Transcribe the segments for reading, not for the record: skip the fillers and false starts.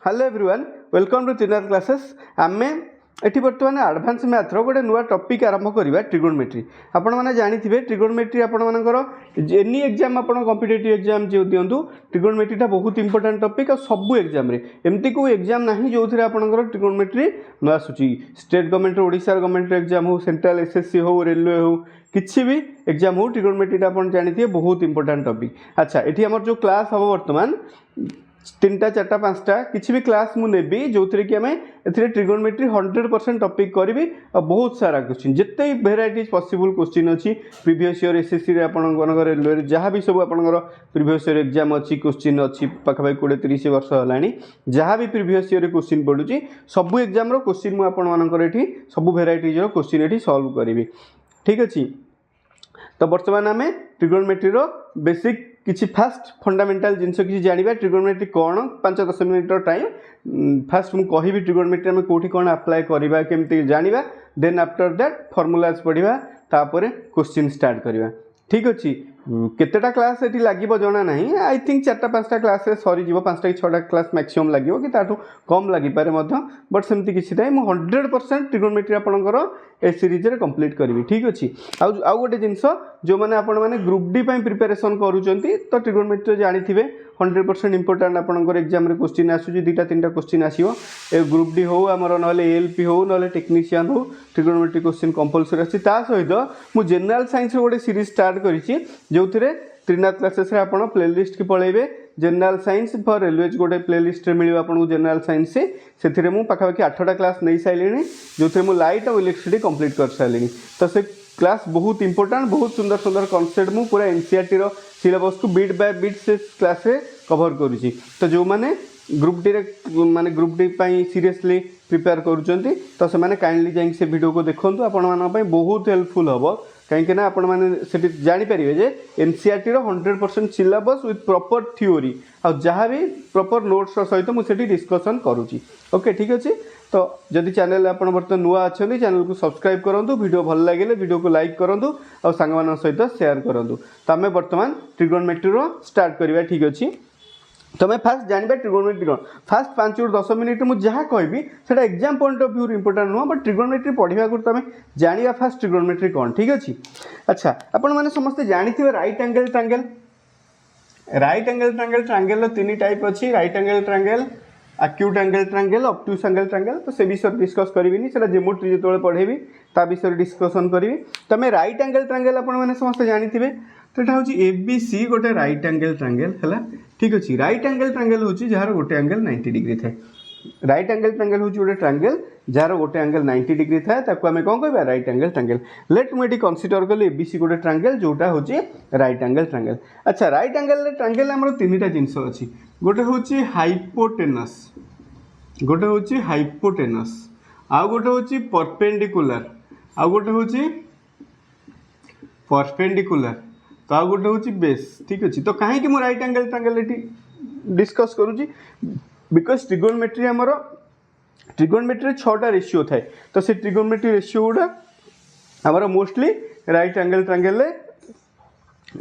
Hello everyone, welcome to Trinath classes. आमे एटी बर्तमान एडवांस मैथ्र गोटे नुआ टॉपिक आरंभ करवा ट्रिगोनोमेट्री। आपण मैंने जानी ट्रिगोनोमेट्री आपर एनी एग्जाम आप कॉम्पिटिटिव एग्जाम जो दिंतु ट्रिगोनोमेट्रीटा बहुत इंपोर्टेंट टॉपिक और सबू एग्जाम एमती को एग्जाम ना जो आपंकर ट्रिगोनोमेट्री न आसूची state government Odisha government exam हो सेंट्रल एसएससी हो रेलवे हो किसी भी एग्जाम हो ट्रिगोनोमेट्रीटा आप जानी बहुत इंपोर्टेंट टॉपिक। अच्छा ये आम जो क्लास हम बर्तमान 3टा 4टा 5टा किसी भी क्लास मुझे जो थी कि आम ए ट्रिगोनोमेट्री 100% टॉपिक करी और बहुत सारा क्वेश्चन जिते भेराइटीज पॉसिबल क्वेश्चन अच्छी प्रीवियस ईयर एसएससी रेलवे जहाँ भी सब आपंकर प्रीवियस ईयर एग्जाम अच्छी क्वेश्चन अच्छी पाखापाखि 20-30 वर्ष है जहाँ भी प्रीवियस ईयर क्वेश्चन पड़ुची सबू एग्जाम क्वेश्चन मुझे सब भेराइटीज क्वेश्चन ये सॉल्व करी। ठीक अच्छे तो बर्तमान आम ट्रिगोनोमेट्री बेसिक किसी फास्ट फंडामेंटल जिनस किसी जाना ट्रिगोनोमेट्री कौन 5-10 मिनट टाइम फास्ट मुझे कहि ट्रिगोनोमेट्री आम कौटी कौन अप्लाई करवा केमती जाना देन आफ्टर दैट फॉर्मूलाज पढ़ा तापर क्वेश्चन स्टार्ट करवा। ठीक अच्छे केतेटा क्लास ये लगे जना ना आई थिंक 4-5टा क्लास सरीज 5टा कि 6टा क्लास मैक्सिमम लगे कि ताठू कम लगिपारे बट सेमती किसी ना मुझे 100% ट्रिगोनोमेट्री आपंकर ए सीरीज रे कंप्लीट करी। ठीक अच्छे आउ गोटे जिनस जो मैंने आपण मैंने ग्रुप डी प्रिपेरेसन करुँच तो ट्रिगोनोमेट्री जानी 100% इंपोर्टेंट आपंकर एग्जाम रे क्वेश्चन आसूँ 2-3टा क्वेश्चन आसो ग्रुप डी हो आमर ना एएलपी हो ना टेक्नीशियन हो ट्रिगोनोमेट्री क्वेश्चन कंपलसरी अच्छी सहित मुझे जनरल साइंस गोटे सीरीज स्टार्ट करी जो त्रिनाथ क्लासेस रे आपण प्लेलिस्ट की पलैबे जनरल साइंस फॉर रेलवेज गोटे प्लेलिस्ट मिले आपको जनरल साइंस से मुझे पाखापाखि 8टा क्लास नहीं सारे जो मुझे लाइट और इलेक्ट्रिसिटी कंप्लीट कर सारे तो से क्लास बहुत इंपोर्टेंट बहुत सुंदर सुंदर कॉन्सेप्ट मुझे पूरा एनसीईआरटी सिलेबस को बीट बाय बीट से क्लास रे कवर करुँची। तो जो मैंने ग्रुप डी माने ग्रुप डी सीरियसली प्रिपेयर करुँच तो से काइंडली जाइए से वीडियो को देखो आपण बहुत हेल्पफुल हम कहीं आपण मैंने जानीपारे जे NCERT 100% syllabus with proper theory और जहाँ भी प्रॉपर नोट्स सहित मुझे डिस्कसन करुँची। ओके ठीक अच्छे तो जदि चैनल आप बर्तमान नुआ अच्छा चैनल को सब्सक्राइब करूँ वीडियो भल लगे वीडियो को लाइक करूँ और सांग सहित शेयर करूँ। तो आम बर्तमान ट्रिगोनोमेट्री स्टार्ट करवा। ठीक अच्छे तो मैं फास्ट जाना ट्रिगोनोमेट्री कौन फास्ट 5-10 मिनट मुझे जहाँ कहि से exam point of view important नुह बट ट्रिगोनोमेट्री पढ़ा को तुम जाना फास्ट ट्रिगोनोमेट्री कौन। ठीक अच्छे अच्छा आपण मैंने समस्ते जानी राइट एंगल ट्रायंगल 3 टाइप अच्छी right angle triangle acute angle triangle obtuse angle triangle तो से विषय डिस्कस करी से जियोमेट्री जो पढ़ेबी ता विषय डिस्कसन करी। तो मैं राइट एंगल ट्रायंगल आपण मैंने समस्ते जानी तो यहाँ हूँ एबीसी गोटे राइट एंगल ट्रायंगल है। ठीक अच्छे राइट एंगल ट्रायंगल हूँ जार गोटे एंगल 90 डिग्री थाए राइट एंगल ट्रायंगल हूँ गोटे ट्रायंगल जार गोटे एंगल 90 डिग्री थाए ताको आम कौन कह राइट एंगल ट्रायंगल। लेट मुझे कनसीडर कली एबीसी गोटे ट्रायंगल जोटा हूँ राइट एंगल ट्रायंगल। अच्छा राइट एंगल ट्रायंगल आम 3टा जिनस अच्छी गोटे हूँ हाइपोटेनस गोटे हूँ हाइपोटेनस आउ गोटे हूँ परपेंडिकुलर आउ गोटे हूँ परपेंडिकुलर तो आउ गोटे हूँ बेस। ठीक अच्छे तो कहीं मुझे राइट एंगल ट्रायंगल ये डिस्कस करुँची बिकज ट्रिगोनोमेट्री आमर ट्रिगोनोमेट्री 6टा रेशियो थाए तो से ट्रिगोनोमेट्री रेशियो गुड़ा आमर मोस्टली राइट एंगल ट्रायंगल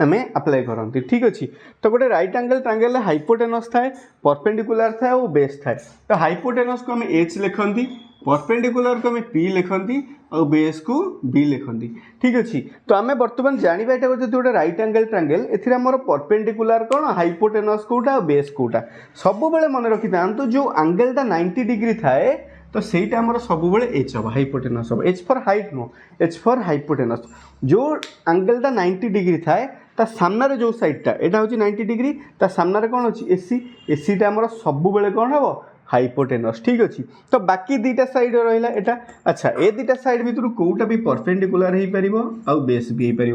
आम अप्लाई करती। ठीक अच्छे तो गोटे राइट एंगल ट्रायंगल हाइपोटेनस थाए परपेंडिकुलर थाए और बेस थाए तो हाइपोटेनस को आम एच लिखती परपेंडिकुलर को आम पी लिखती और बेस को बी लिखती। ठीक अच्छे तो आम बर्तमान जाना जो गोटे राइट एंगल ट्रायंगल एमर परपेंडिकुलर कौन हाइपोटेनस कोटा और बेस कोटा सब बेले मन रखी था तो जो एंगलटा 90 डिग्री थाए तो सहीटा आमर सब एच हम हाइपोटेनस हम H for height no H for hypotenuse जो एंगलटा 90 डिग्री थाए ता सामने जो साइडटा यहाँ हूँ 90 डिग्री ता सामने कौन अच्छी एसी एसीटा आमर सब बेले कौन हम हाइपोटेनस। ठीक अच्छे तो बाकी 2टा साइड रहा एटा। अच्छा ए 2टा साइड भर कौटा भी परपेंडिकुलर हो पार आउ बेस भी हो पार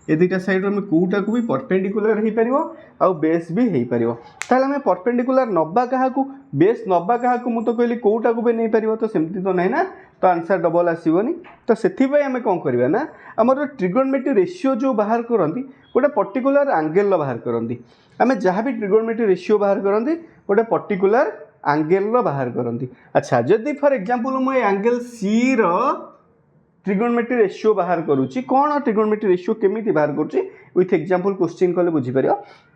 ए 2टा साइड में कौटा को भी परपेंडिकुलर हो पार आउ बेस भी हो पार ताल आम परपेंडिकुलर नवा क्या बेस नवा क्या मुझे तो कहली कौटा को भी नहीं पार तो सेमती तो नहीं ना तो आंसर डबल आसोनी तो से आम कौन करवा ना आमर ट्रिगोनोमेट्री रेशियो जो बाहर करती गोटे पर्टिकुलर एंगल बाहर करती आम जहाँ भी ट्रिगोनोमेट्री रेशियो बाहर करती गोटे पर्टिकुलर एंगल बाहर करती। अच्छा जदि फॉर एग्जांपल मुझे एंगल सी ट्रिगोनोमेट्री रेशियो बाहर करुच्ची कौन ट्रिगोनोमेट्री रेशियो केमी बाहर करुच्ची विथ एग्जांपल क्वेश्चन कले बुझीपर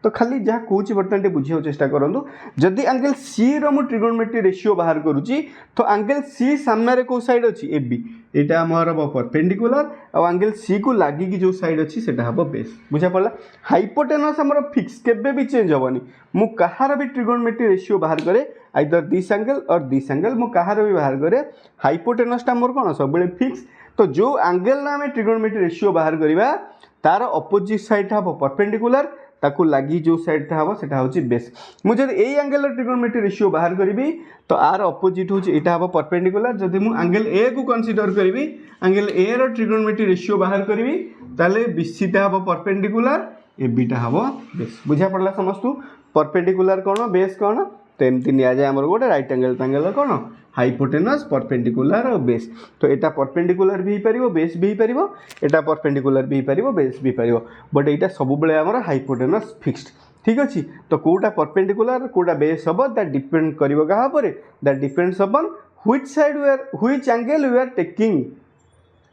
तो खाली जहाँ कौच बर्तमान बुझे चेष्टा करूँ जदि एंगल सी रो ट्रिगोनोमेट्री रेशियो बाहर करुच्ची तो एंगल सी सामने कौ साइड अच्छी ए बी यहाँ आमर हम परपेंडिकुलर और एंगल सी को लगिकी जो साइड अच्छी से हम बेस बुझा पड़ा हाइपोटेनस आमर फिक्स केबे भी चेंज हेनी मु कहार भी ट्रिगोनोमेट्री रेशियो बाहर करे आइदर दिस एंगल और दिस एंगल मु कहार भी बाहर करे हाइपोटेनसटा मोर कौन सब फिक्स तो जो एंगल ना आम ट्रिगोनोमेट्री रेशियो बाहर करवा तार अपोजिट साइड हम परपेंडिकुलर ताकू लगी जो साइड हम से हूँ बेस मुझे यही एंगल ट्रिगोनोमेट्री रेशियो बाहर करी तो आर अपोजिट हूँ यहाँ हम परपेंडिकुलर जदि मु एंगल ए को कंसीडर करी एंगल ए रो ट्रिगोनोमेट्री रेशियो बाहर करी ताले बीसीटा हम परपेंडिकुलर ए बीटा हम बेस बुझा पड़ा समस्त परपेंडिकुलर कौन बेस कौन तो एमती नि जाए आमर गोटे राइट एंगल कौन हाइपोटेनस परपेंडिकुलर और बेस तो यहाँ परपेंडिकुलर भी हो बेस भी हो यहाँ परपेंडिकुलर भी हो बेस भी हो बट यहाँ सब बेले आमर हाइपोटेनस फिक्स्ड ठीक अच्छे तो कौटा परपेंडिकुलर कौटा बेस हम दैट डिपेंड कर that depends upon which side which angle we are taking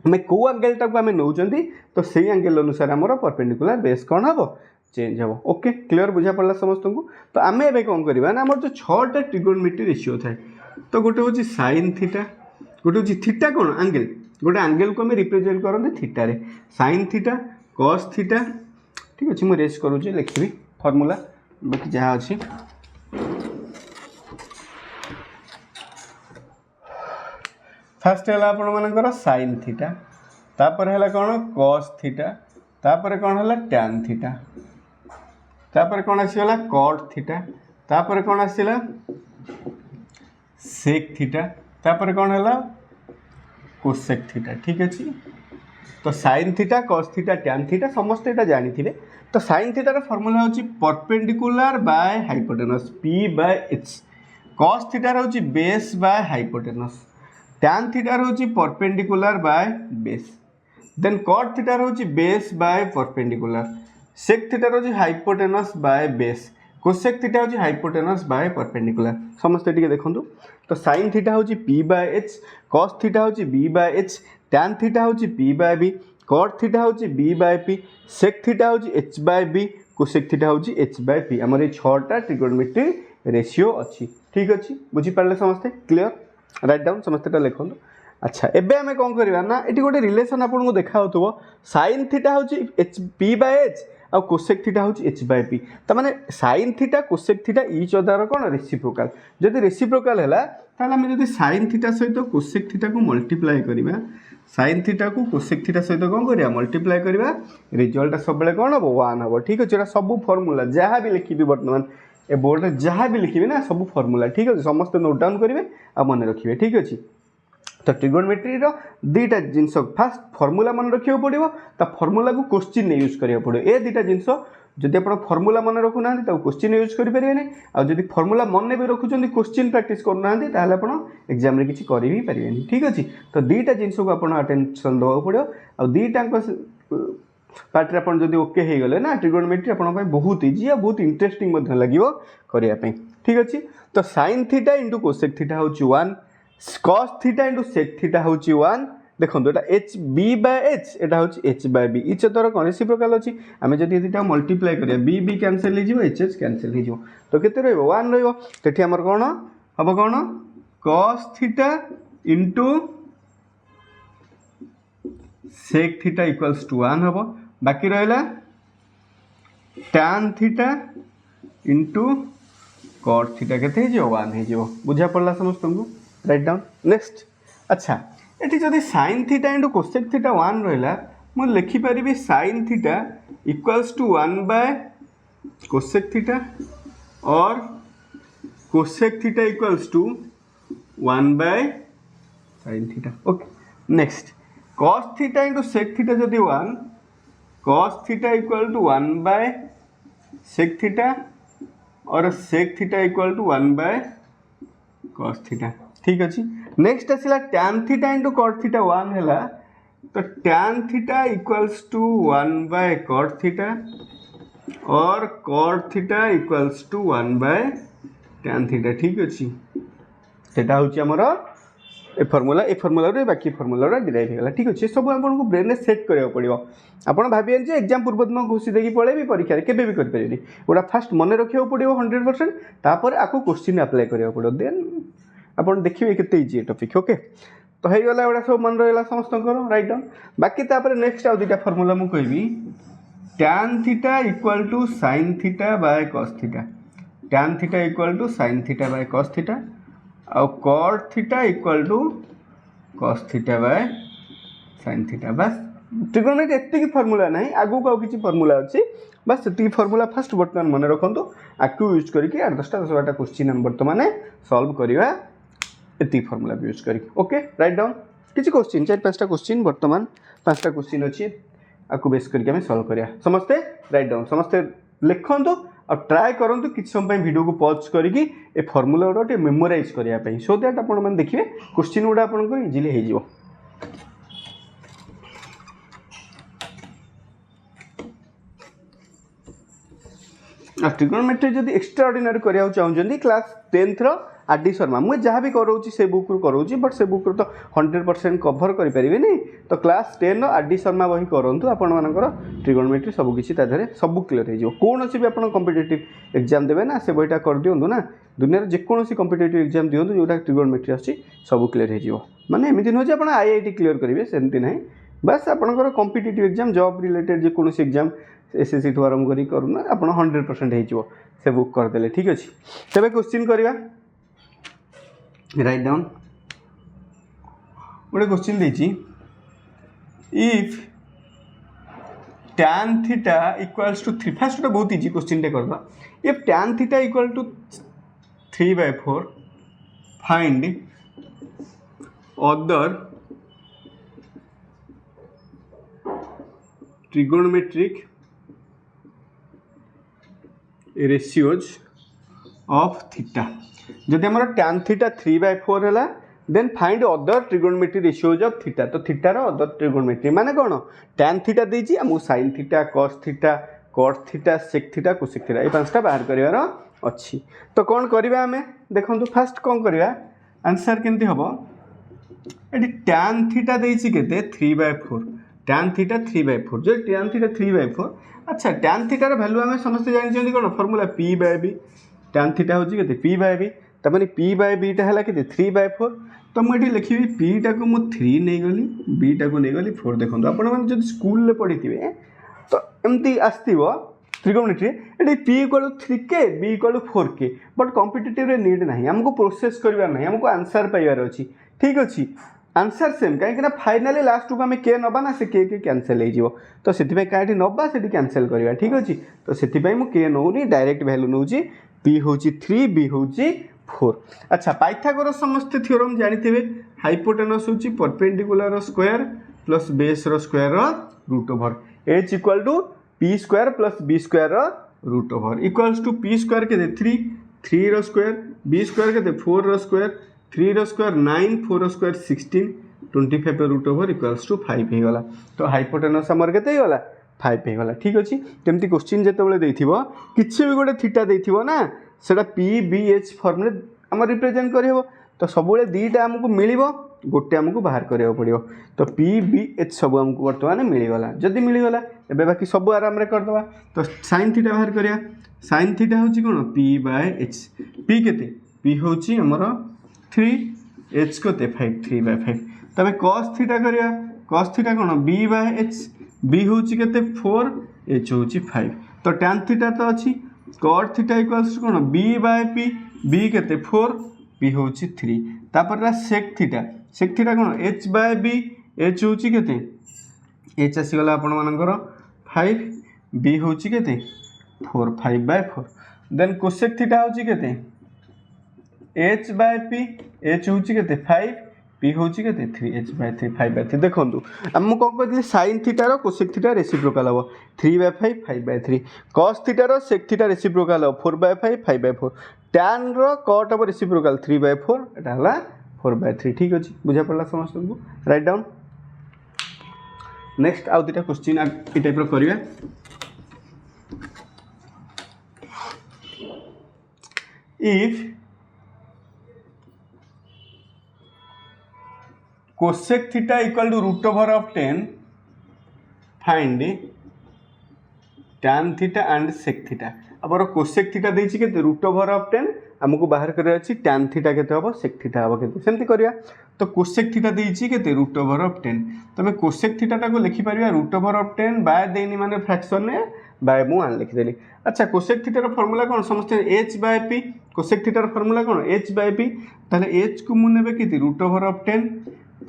आम कौ एंगलटा को आम नौ तो से एंगल अनुसार आमर परपेंडिकुलर बेस कौन हम चेंज हम ओके क्लियर बुझा पड़ा समस्त को तो आम ए कौन करवा ना आमर जो 6टा ट्रिगोनोमेट्री रेशियो थाए तो गोटे हूँ साइन थीटा गोटे हूँ थीटा कौन एंगल गोटे एंगल को आम रिप्रेजेंट करते थीटार साइन थीटा कॉस थीटा ठीक अच्छे मुझे रेस्ट करुँच लिखी फर्मूला बाकी जहाँ अच्छी फास्ट है आपण मानकर साइन थीटा तापर है कौन कॉस थीटा तापर कौन है टैन थीटा तापर कौन आसीगला कॉट थीटा तापर कौन आसीला सेक थीटा तापर कौन है कोसेक थीटा ठीक अच्छे तो sine theta cos theta tan theta समस्त यहाँ जानी थे तो साइन थीटार फर्मूला हूँ perpendicular by hypotenuse p by h cos थीटार हूँ बेस बाय हाइपोटेनस टैन थीटार हूँ perpendicular by base then cot थीटार हूँ बेस बाय परपेंडिकुलर सेक थीटार हूँ hypotenuse by base cosec theta हूँ हाइपोटेनस बाय परपेंडिकुलर समस्त टिके देखूँ तो साइन थीटा हूँ p by h cos theta हूँ b bye h tan theta हूँ p by b cot theta हूँ b by p sec theta हूँ H by b cosec theta हूँ एच बाय पी आमर ये 6टा ट्रिगोनोमेट्री रेशियो अच्छी ठीक अच्छे बुझीपारे समस्ते क्लीयर राइट डाउन समस्ते लिखुँ अच्छा एबे आम कौन करवा ना ये गोटे रिलेसन आपको देखा साइन थीटा हूँ एच पी बाय एच आ कोसेक थीटा हूँ एच बाय पी तो मैंने sine theta cosec theta each other कौन रेसिप्रोकाल जदि रेसिप्रोकाल है आम जब साइन थीटा सहित कोसेक थीटा को मल्टीप्लाई करवा साइन थीटा को कोसेक थीटा सहित कौन करवा मल्टीप्लाई करवा रिजल्ट सब कौन हम 1 हम ठीक अच्छे सब फर्मूला जहाँ भी लिखी बर्तमान ए बोर्ड में जहाँ भी लिखी ना सब फर्मूला ठीक अच्छे समस्त नोट डाउन करेंगे आ मन रखिए ठीक अच्छे तो ट्रिगोनोमेट्री दुईटा जिनस फास्ट फर्मूला मन रखा पड़ो तो फर्मूला को क्वेश्चन यूज करा पड़ो ए दुईटा जिनस जदि आप फर्मूला मन रखुना तो क्वेश्चन यूज करेंगे ना आदि फर्मूला मन भी रखुच्च क्वेश्चन प्रैक्टिस करना आप एग्जाम किसी करेंगे ठीक अच्छे तो दुईटा जिनस को आप अटेंशन देवा पड़ो आ दुईटा पार्ट आप ओके हो गले ना ट्रिगोनोमेट्री आप बहुत इजी और बहुत इंटरेस्टिंग लगे करने ठीक अच्छे तो sine theta into cosec theta हूँ 1 cos theta into sec theta हूँ 1 देखो यहाँ एच बी बाय एच यहाँ हूँ एच बाय बी इच तरह कौन रेसिप्रोकाल अच्छी आम जब मल्टीप्लाई करिया बी बी कैंसल हो एच एच कैंसल हो तो केते रहिबो 1 रहिबो तेठी हमर कौन हम कौन cos theta into sec theta equals to 1 हम बाकी रहा tan theta into cot theta केते 1 हो बुझा पड़ा समस्त को राइट डाउन नेक्स्ट अच्छा ये जदि sine theta into cosec theta 1 रहा मुझे लिखिपारि sine theta equals to 1 by cosec theta और cosec theta equals to 1 by sine theta okay next cos theta into sec theta जदि 1 cos theta equal to 1 by sec theta और sec theta equal to 1 by cos theta ठीक अच्छे next आसला tan theta into cot theta 1 है तो tan theta equals to 1 by cot theta और cot theta equals to 1 by tan theta ठीक अच्छे सेटा हूँ आमर ए फर्मूला बाकी फर्मूला डिराइव होगा ठीक अच्छे सब आपको ब्रेन में सेट करा पड़ो आप भाविए जे एग्जाम पूर्व दिन घुसी देकी पड़े परीक्षा के करेंगे गोटा फास्ट मन रखा पड़ो 100% तापर आपको क्वेश्चन अप्लाई करा पड़ो देन आप देखिए केते इजी टॉपिक ओके तो होगा एटा सब मन रहा समस्त राइट डाउन बाकी नेक्स्ट आउ दुटा फर्मूला मुझे कहबी tan theta equal to sin theta by cos theta tan theta equal to sin theta by cos theta और cot theta equal to cos theta by sin theta बस trigonometry एति formula ना आगू को किसी फर्मूला अच्छी बस से फर्मूला फास्ट बर्तमान मन रखु आकु यूज करके 8-10 क्वेश्चन हम बर्तमान सॉल्व करवा एति फर्मूला यूज करके ओके राइट डाउन किसी क्वेश्चन 4-5टा क्वेश्चन बर्तमान 5टा क्वेश्चन अच्छी आपको बेस करके हमें सॉल्व करिया समस्ते राइट डाउन समस्ते लिखंतु और ट्राई करंतु किछ समय वीडियो को पॉज करिकी ए फार्मूला गुडा मेमोराइज करिया पई सो दैट आपण मन देखिए क्वेश्चन गुडा आपन को इजीली हे जिवो आ ट्रिगोनोमेट्री जदी एक्स्ट्रा ऑर्डिनरी करिया चाहउछंदी क्लास 10th रो आरडी शर्मा मुझे जहाँ भी कराऊँ से बुक रू कराऊँ बट से बुक रू तो 100% कभर करें तो क्लास 10 आरडी शर्मा बही करूँ आपर ट्रिगोनोमेट्री सबकि सब क्लीयर हो कौन भी आप कॉम्पिटिटिव एग्जाम देवे ना से बहीटा कर दिंतु ना दुनिया जेकोसी कॉम्पिटिटिव एग्जाम दिंतु जोटा ट्रिगोनोमेट्री आसी सब क्लीयर हो माने एमती नुह आप आईआईटी क्लीयर करेंगे सेमती ना बस आपंकर कॉम्पिटिटिव एग्जाम जॉब रिलेटेड जेकोसी एग्जाम एसएससी ठू आरंभ करूना आप 100% हो से बुक करदे ठीक अच्छे तेज क्वेश्चन करवा राइट डाउन गोटे क्वेश्चन देछि if tan theta equals to 3 first गोटे बहुत इजी क्वेश्चन टे करबा if tan theta equal to 3/4 find other trigonometric ratios of theta जदि आम tan थीटा 3/4 है then find other trigonometry ratios of theta तो थीटार अदर ट्रिगोनोमेट्री माने कौन tan थीटा देछि आमको sin theta cos theta cot theta sec theta cosec theta ये 5टा बाहर करार अच्छी तो कौन करवा आम देखो फास्ट कौन करवा आंसर केमती हम ये tan थीटा देछि केते 3/4 tan थीटा 3/4 जो tan थीटा 3/4 अच्छा tan थीटार भैल्यू आम समस्त जानते कौन फर्मूला p/b tan थीटा हूँ के p/b तमें p/b टा है के 3/4 तो मुझे लिखी p टा को मुझे 3 नहीं गली b टा को नहीं गली 4 देखो आप स्कूल पढ़ी थे तो एमती आसो ट्रिगोनोमेट्री ये p = 3k b = 4k but competitive need ना आमको प्रोसेस करवार ना आमको आंसर पाइबार अच्छी ठीक अच्छे आंसर सेम कहीं फाइनाली लास्ट को आम के नबा ना से के कैंसल हो तो से कहीं नबा से कैंसल करवा ठीक अच्छे तो से मुझे नौनी डायरेक्ट वैल्यू नौ p हूँ 3 b हूँ 4 अच्छा पाइथागोरस समस्त थ्योरम जानते हाइपोटेनस हूँ perpendicular square plus base square root over h = p² + b² root over equals to p² के 3 स्क्वायर b² के 4 square 3 square 9 4 square 16 25 root over equals to 5 होगा तो हाइपोटेनस आमर के 5 होगा ठीक अच्छे तेमती क्वेश्चन जिते देथिबो किसी भी गोटे थीटा देथिबो ना सेटा p/b/h फॉर्म रे आम रिप्रेजेंट करहबो तो सब दीटा आमको मिलिबो गोटे आमको बाहर करिया पड़िबो तो p/b/h सब आमको वर्तमान मिलगला जदि मिलगला एबे बाकी सब आराम रे कर दबा तो sin थीटा बाहर करिया sin थीटा होची कोन p/h p केते p होची हमर 3 h को 5 3/5 तबे cos थीटा करिया cos थीटा कोन b/h b होची केते 4 h होची 5 तो tan थीटा तो अच्छी cot थीटा इक्वल्स टू कोन b/p b केते 4 p होची 3 तापर sec थीटा कोन h/b h होची केते h आसी गला आपण मानकर 5 b होची केते 4 5/4 देन cosec थीटा होची केते h/p h होची केते 5 p होची केते 3 h/3 5/3 देखंतु हम को कहली sin थीटा रो cosec थीटा रेसिप्रोकल हो 3/5 5/3 cos थीटा रो sec थीटा रेसिप्रोकल हो 4/5 5/4 tan रो cot ऑफ रेसिप्रोकल 3/4 एटा हला 4/3 ठीक अछि बुझा पड़ला समस्त को राइट डाउन नेक्स्ट आउ दुटा क्वेश्चन ई टाइप रो करिया if cosec theta equal to root over of 10 find tan theta and sec theta. अब कोसेक थीटा देछि केते रूट ओवर ऑफ 10 हमको बाहर करे अछि tan थीटा केते हबो सेक थीटा हबो केते सेमति करिया। तो कोसेक थीटा देछि केते रूट ओवर ऑफ 10 तमे कोसेक थीटा टा को लिखि परिया रूट ओवर ऑफ 10 बाय देनी माने फ्रैक्शन ने बाय मु आन लिखि देली। अच्छा कोसेक थीटा रो फार्मूला कोन समस्त h by p cosec theta रो फार्मूला कोन h बाय p ताले h को मु नेबे केते रूट ओवर ऑफ 10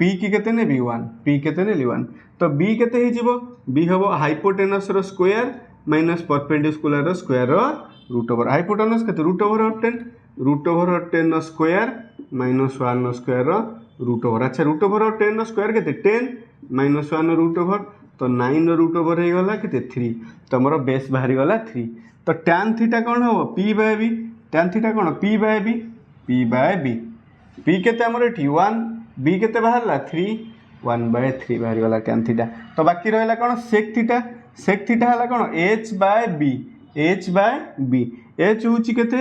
p की केते नेबी 1 p केते नेली 1 तो b केते हे जिवो b हबो हाइपोटेनस रो स्क्वायर माइनस परपेंडिकुलर रो स्क्वायर रो रूट ओवर हाइपोटेनस केते root over of 10 root over of 10 रो स्क्वायर माइनस 1 रो स्क्वायर रो रूट ओवर। अच्छा रूट ओवर ऑफ 10 रो स्क्वायर केते 10 माइनस 1 रूट ओवर तो 9 रो रूट ओवर हे गला केते 3 तो हमर बेस बाहरी गला 3 तो tan थीटा कोन हो p by b tan theta कोन p बाय b p केते हमर एठी 1 b केते बाहरला 3 1 बाय 3 बाहरी गला tan थीटा। तो बाकी रहला कोन sec थीटा हला कोन h बाय b h होची केते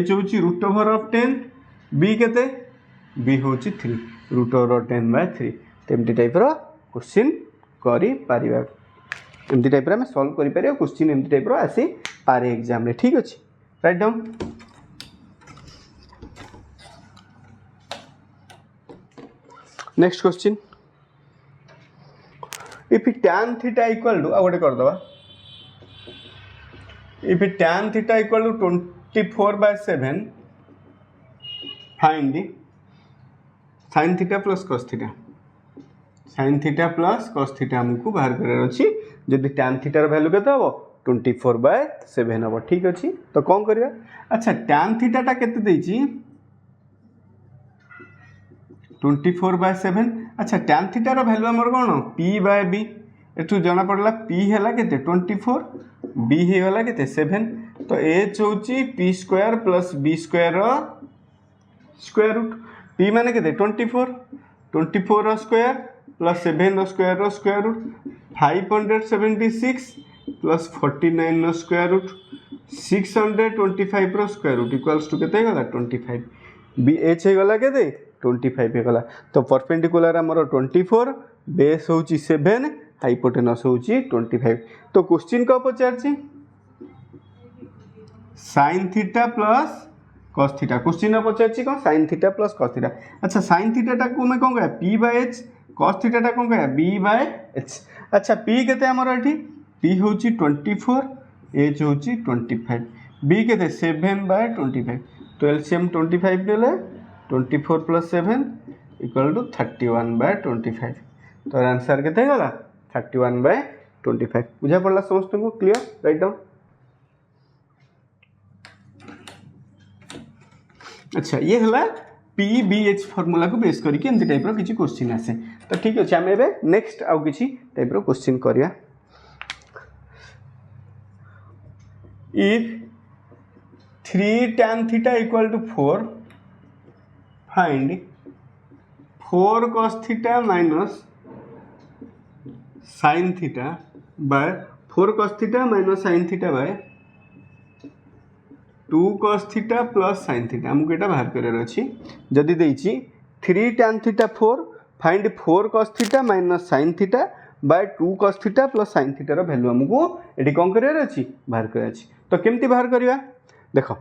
h होची रूट ओवर ऑफ 10 b केते b होची 3 रूट ओवर ऑफ 10 बाय 3 तेमती टाइप रो क्वेश्चन करी पारिबा एमती टाइप रे हम सॉल्व करि पारियो क्वेश्चन एमती टाइप रो आसी पारे एग्जाम रे ठीक अछि right down. Next question if tan theta equal to आगोटे कर दबा if tan theta equal to 24/7 find sin theta plus cos theta sin theta plus cos theta हमको बाहर करार अछि जदि tan थीटा रो वैल्यू केते हबो 24/7 हबो ठीक अछि। तो कोन करिया अच्छा tan थीटा टा केते देछि 24/7 अच्छा tan थीटा रो वैल्यू हमर कोन p बाय b एठु जणा पड़ला p हैला केते 24 b हे वाला केते 7 तो h होची p square plus b square रो स्क्वायर रूट p माने केते 24 रो स्क्वायर प्लस 7 रो स्क्वायर रूट 576 प्लस 49 रो स्क्वायर रूट 625 रो स्क्वायर रूट इक्वल्स टू केते गला 25 b h हे गला केते 25 हे गला। तो परपेंडिकुलर हमर 24 बेस होची 7 हाइपोटेनस होची 25। तो क्वेश्चन को पचारछि sin theta plus cos theta question पचारछि कोन sin theta plus cos theta. अच्छा sin थीटा टा को मैं कोन कहया p by h cos theta टा कोन कहया b बाय h। अच्छा p केते हमर एठी p होची 24 h होची 25 b केते 7 बाय 25 तो एलसीएम 25 देले 24 प्लस 7 इक्वल टू 31 बाय 25 तो आंसर केते गला 31 बाय 25 बुझा पड़ला समस्त को क्लियर राइट डाउन। अच्छा ये हला PBH फार्मूला को बेस करके एमती टाइप रो किछि क्वेश्चन आसे तो ठीक अछि हम एबे नेक्स्ट आउ किछि टाइप रो क्वेश्चन करिया। If 3 tan theta equal to 4 find 4 cos theta minus sin theta by 4 cos theta minus sin theta by 2 cos theta plus sin theta हमको एटा बाहर करर अछि जदी देछि 3 tan theta 4 find 4 cos theta minus sin theta by 2 cos theta plus sin theta रो value हमको एटी कोन करर अछि बाहर करर अछि। तो केमती बाहर करिया देखो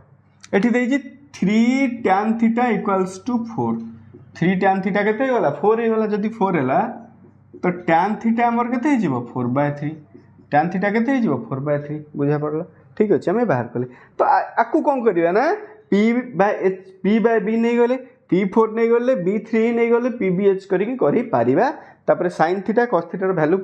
एटी देछि 3 tan theta equals to 4 3 tan theta केते होला 4 हे होला जदी 4 हैला तो tan थीटा हमर केते हे जिवो 4/3 tan थीटा केते हे जिवो 4/3 बुझा पड़ला ठीक अछि हम बाहर कले। तो आकु कोन करिया ना p बाय b नै गले p4 नै गले b3 नै गले pbh करी पारिबा तापर sin थीटा cos थीटा रो वैल्यू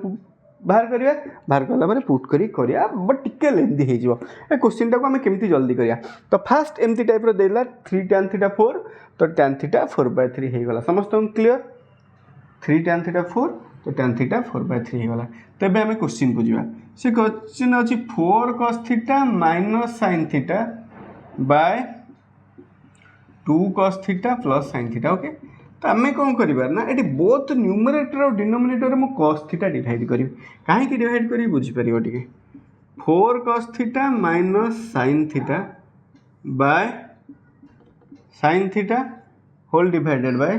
बाहर करिया बाहर करला माने पुट करिया बट टिके लेंदी हे जिवो ए क्वेश्चन टा को हम केमती जल्दी करिया। तो फास्ट एमती टाइप रो देला 3 tan थीटा 4 तो tan थीटा 4/3 हे गला समस्त क्लियर 3 tan थीटा 4 तो tan थीटा 4/3 हे गला। तबे हम क्वेश्चन को जिवा से क्वेश्चन अछि 4 cos theta minus sin theta by 2 cos theta plus sin theta okay. तो आम कौन करिबार ना एटी बोथ न्यूमरेटर और डिनोमिनेटर मु cos थीटा डिवाइड करी काहे कि डिवाइड करी बुझी परियो टिके 4 cos theta minus sin theta by sin theta whole divided by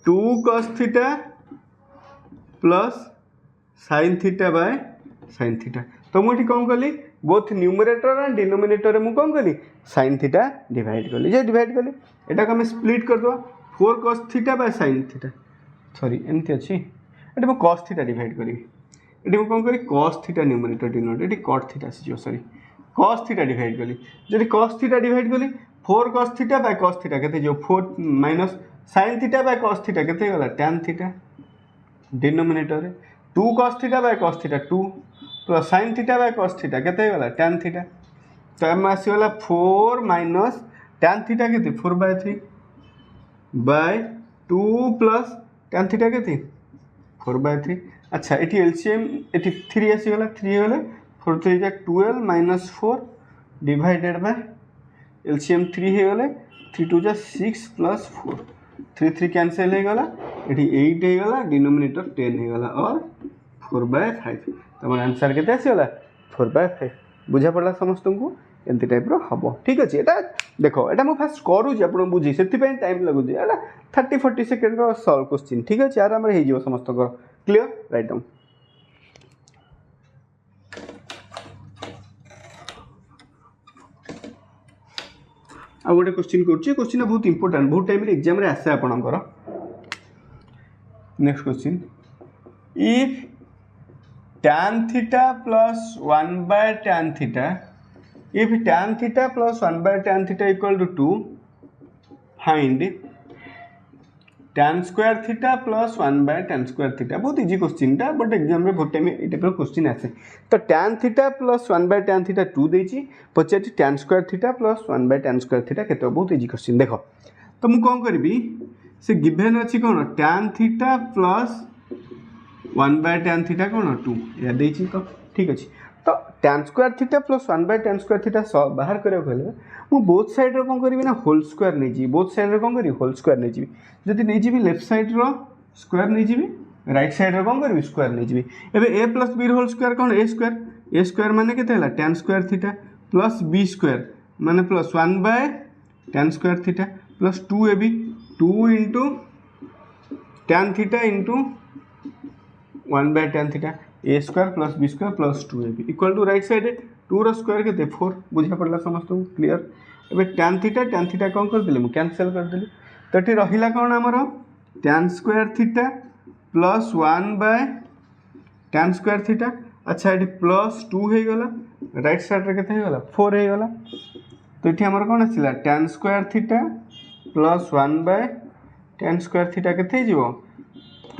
2 cos theta plus sin theta by sin theta. तो मुझे कौन कली बोथ न्यूमरेटर एंड डिनोमिनेटर में कौन कली sin थीटा डिवाइड कली जे डिवाइड कली एटा को हम स्प्लिट कर दो 4 cos theta by sin theta sorry एमती अच्छी एटा मैं cos थीटा डिवाइड करी एटी मैं कौन करी cos theta numerator denominator eighty cot theta आसी सॉरी cos थीटा डिवाइड कली जदि cos थीटा डिवाइड कली 4 cos theta by cos theta केते जो 4 minus sin theta by cos theta केते गला tan theta denominator 2 cos theta by cos theta 2 plus sin theta by cos theta केते गला tan theta तो हम आसी वाला 4 माइनस tan थीटा केते 4/3 बाय 2 प्लस tan थीटा केते 4/3 अच्छा एटी एलसीएम एटी 3 आसी वाला 3 गले 4 3 जा 12 माइनस 4 डिवाइडेड बाय एलसीएम 3 हे गले 3 2 जा 6 प्लस 4 3 3 कैंसिल हे गला एटी 8 हे गला डिनोमिनेटर 10 हे गला और 4/5 तमर आंसर केते आसी गला 4/5 बुझा पड़ला समस्त को एंती टाइप रो हबो ठीक अछि एटा देखो एटा मु फास्ट करू जे आपण बुझी सेति पे टाइम लागु जे एटा 30 40 सेकंड रो सॉल्व क्वेश्चन ठीक अछि आराम रे हे जिवो समस्त को क्लियर राइट डाउन आ गोटे क्वेश्चन करछि क्वेश्चन बहुत इंपोर्टेंट बहुत टाइम रे एग्जाम रे आसे आपनकर next question if tan theta plus 1 by tan theta if tan theta plus 1 by tan theta equal to 2 find tan square theta plus 1 by tan square theta बहुत easy question टा but exam रे बहुत time ए type रो question आसे तो tan theta plus 1 by tan theta 2 देछि पछे tan square theta plus 1 by tan square theta केतो बहुत इजी क्वेश्चन देखो तो मु कोन करबी से गिवन अछि कोन tan theta plus 1 by tan theta कोन 2 या देछि तो ठीक अछि तो tan square theta plus 1 by tan square theta बाहर करियो कहले मु बोथ साइड रो कोन करबी ना होल स्क्वायर नै जी बोथ साइड रो कोन करी होल स्क्वायर नै जी जदि नै जी लेफ्ट साइड रो स्क्वायर नै जी राइट साइड रो कोन करबी स्क्वायर नै जी एबे a plus b whole square कोन a स्क्वायर माने केते हला tan square theta plus b square माने plus 1 by tan square theta plus 2ab 2 into tan theta into 1 by tan theta a square plus b square plus 2ab equal to right side 2 रो square केते 4 बुझा पड़ला समस्त को clear एबे tan theta कोन कर दिले मु कैंसिल कर दिले तो ठी रहिला कोन हमरो tan square theta plus 1 by tan square theta अच्छा एठी प्लस 2 हे गला राइट साइड रे केते हे गला 4 हे गला तो एठी हमर कोन आसिला tan square theta plus 1 by tan square theta केते जिवो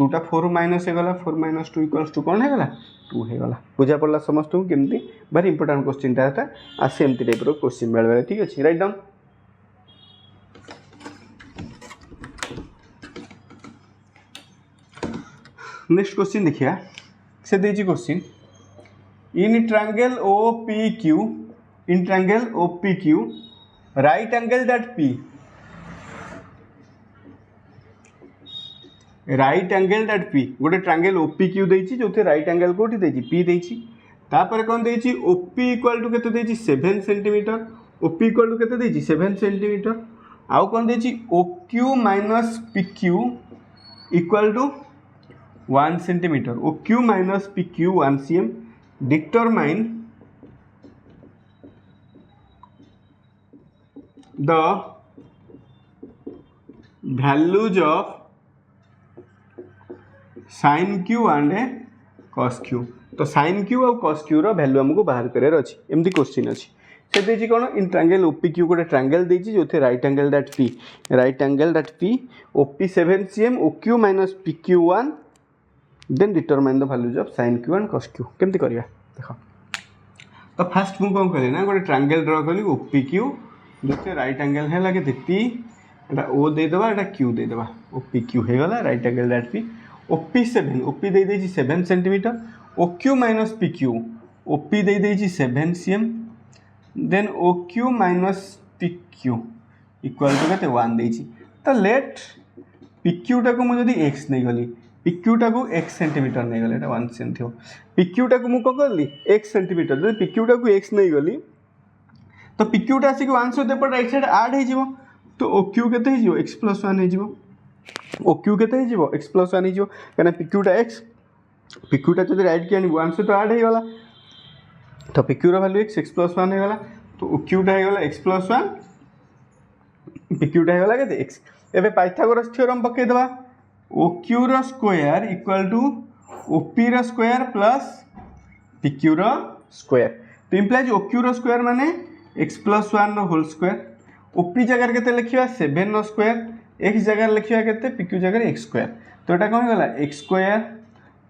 2 टा 4 माइनस हे गला 4 minus 2 equals to कोन हे गला 2 हे गला बुझा पड़ला समस्त को केमती वेरी इंपोर्टेंट क्वेश्चन ता आसे एमती टाइप रो क्वेश्चन बेल बेल ठीक अछि राइट डाउन नेक्स्ट क्वेश्चन देखिया से देजी question in triangle OPQ right angle that P right angle that P गोटे ट्रायंगल OPQ देछि जोते राइट एंगल कोठी देछि P देछि तापर कोन देछि OP इक्वल टू केते देछि 7 सेंटीमीटर OP इक्वल टू केते देछि 7 सेंटीमीटर आउ कोन देछि OQ minus PQ equal to 1 centimeter OQ minus PQ 1 cm determine the values of sin q and cos q तो sin q और cos q रो value हमको बाहर करे अछि एमती क्वेश्चन अछि से देछि कोन इन ट्रायंगल OPQ गोटे ट्रायंगल देछि जोथे right angle that P OP 7 cm OQ minus PQ 1 then determine the values of sin q and cos q केमती करिया देखो तो फर्स्ट मु कोन करले ना गोटे ट्रायंगल ड्रा करली OPQ जोथे राइट एंगल है लागे P एटा O दे देबा एटा Q दे देबा OPQ हे गला right angle that P OP दे देछि 7 centimetre OQ minus PQ OP दे देछि 7 cm then OQ minus PQ equal to केते 1 देछि तो लेट PQ टा को मु जदी x नै गली PQ टा को x सेंटीमीटर नै गले एटा 1 cm थियो PQ टा को मु को करली x सेंटीमीटर जदी PQ टा को x नै गली तो PQ टा आसी 1 से देपर राइट साइड ऐड हे जिवो तो OQ केते हे जिवो x + 1 हे जिवो ओ क्यू के एक्स प्लस वन हो कहीं पिक्यूटा एक्स पिक्यूटा जो रईट की आनी वन सहित आड होगा तो पिक्यूर वैल्यू एक्स प्लस वन होगा तो ओ क्यूटा होगा एक्स प्लस वन पिक्यूटा होगा के एक्स एवं पाइथागोरस थ्योरम पकईदे ओ क्यूर स्क्वायर इक्वल टू ओपीर स्क्वायर प्लस पिक्यूर स्क्वायर तो इम्प्लाइज ओ क्यूर स्क्वायर माने x plus one whole square OP जगह के लिखा 7 स्क्वायर एक्स जगह लिखा के पिक्यू जगह एक्स स्क्वायर तो यहाँ कौन होगा x square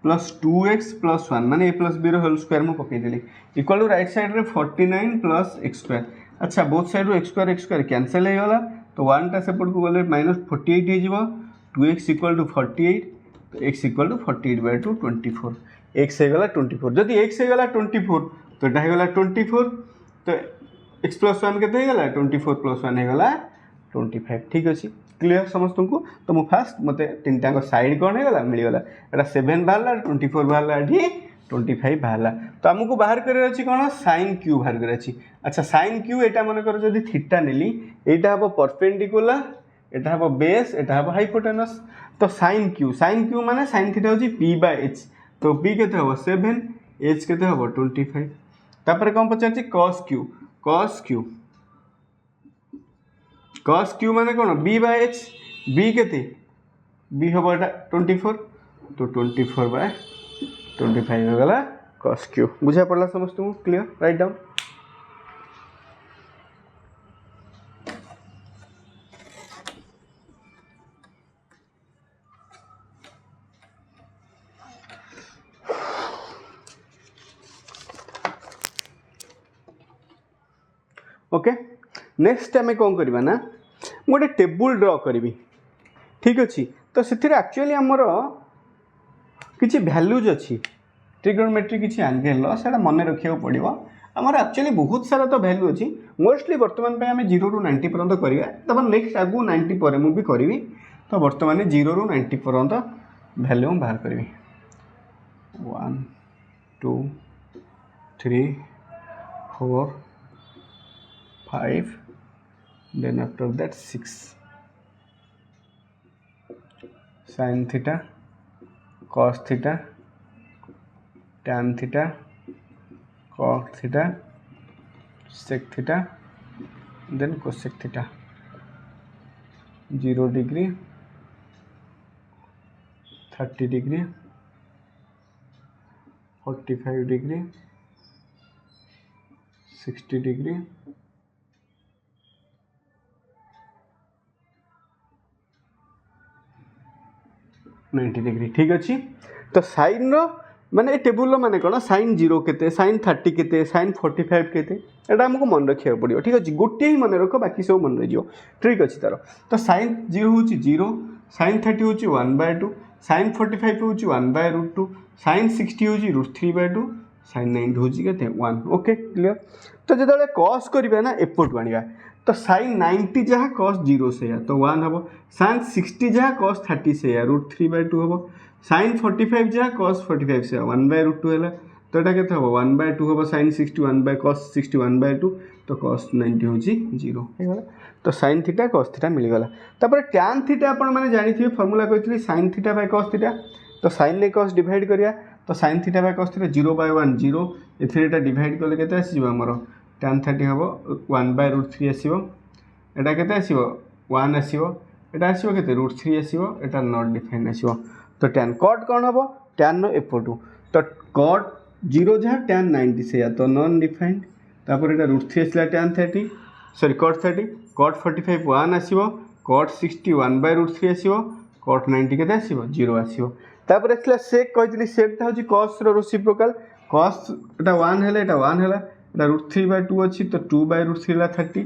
plus 2x plus 1 माने ए प्लस बी होल स्क्वायर मुझे पकईदेली इक्वल टू राइट साइड रे 49 प्लस एक्स स्क्वायर अच्छा बोथ साइड रू एक्स स्क्वायर कैनसल होगा तो 1 टा सेपट को गले -48 हो 2x इक्वल टू 48 तो x इक्वल टू 48/2 24 x होगा 24 जदि x होगा 24 तो यहाँ होगा 24 तो x प्लस 1 के 24 प्लस 1 होगा 25 ठीक अच्छे क्लीयर समस्त को तो मुझे फास्ट मत तीन टाक सैड कौन होगा मिलगला यहाँ 7 बाहर 24 बाहर ये 25 बाहर तो आमको बाहर कर कौन साइन क्यू बाहर कर अच्छा साइन क्यू यहाँ मन कर जब थीटा नेली यहाँ हम परपेंडिकुलर यहाँ हम बेस यहाँ हम हाइपोटेनस तो साइन क्यू माने साइन थीटा हूँ p/h तो p के 7 h के 25 तापर कौन पचार cos क्यू माने कौन b/h b के b हम 24 तो 24/25 होगा cos क्यू बुझा पड़ा समस्त को clear right down okay next आम कौन करवा ना गोटे टेबुल ड्र करी ठीक अच्छे तो से एक्चुअली आमर किसी भैल्यूज अच्छी ट्रिगोनोमेट्री किसी एंगल से मन रखा पड़ो आमर एक्चुअली बहुत सारा तो भैल्यू अच्छी मोस्टली बर्तमान पे आम 0 ରୁ 90 पर्यंत करवा तब नेक्स्ट आगू 90 पर मुझे करी तो बर्तमान 0 ରୁ 90 पर्यंत भैल्यू बाहर करी 1 2 3 4 5 then after that 6 sin theta cos theta tan theta cot theta sec theta then cosec theta 0 degree 30 degree 45 degree 60 degree 90 degree ठीक अच्छे तो साइन माने टेबुल माने कौन साइन 0 के साइन 30 के साइन 45 के यहाँ आमको मन रखा पड़ो ठीक अच्छे गोटे ही मन रख बाकी सब मन रही ठीक अच्छे तार तो साइन 0 हूँ 0 साइन 30 हूँ 1/2 साइन 45 हूँ 1/√2 साइन 60 हूँ √3/2 साइन 90 हूँ के 1 ओके क्लियर तो जो कॉस करवा ना एपटू आने तो साइन 90 जहाँ cos 0 से तो 1 हम साइन 60 जहाँ cos 30 से √3/2 हम साइन 45 जहाँ cos 45 से 1/√2 है तो यहाँ के 1/2 हम साइन 61 cos 61/2 तो cos 90 हूँ 0 तो साइन थीटा cos थीटा मिलगला तापर tan थीटा आपण मैंने जानी फर्मूला कही sine theta by cos theta तो साइन ने cos डिवाइड करिया तो sine theta by cos theta 0/1 0 Etah divide कले केते आसी हमर tan 30 हम 1/√3 आसो यहाँ के आसो 1 आसो यहाँ आसो के √3 आसो यहाँ नॉट डिफाइन आसो तो tan cot कौन हम tan एपटू तो cot 0 जहाँ tan 90 से तो नॉन डिफाइंड तापर यहाँ √3 आसला tan 30 सॉरी cot 30 cot 45 1 आसो cot 60 1/√3 आसो cot 90 के आसो 0 आसो तापर आसला सेक कही सेकटा हूँ cos रेसिप्रोकाल cos यहाँ 1 है यहाँ 1 है √3/2 अच्छी तो 2/√3 है 30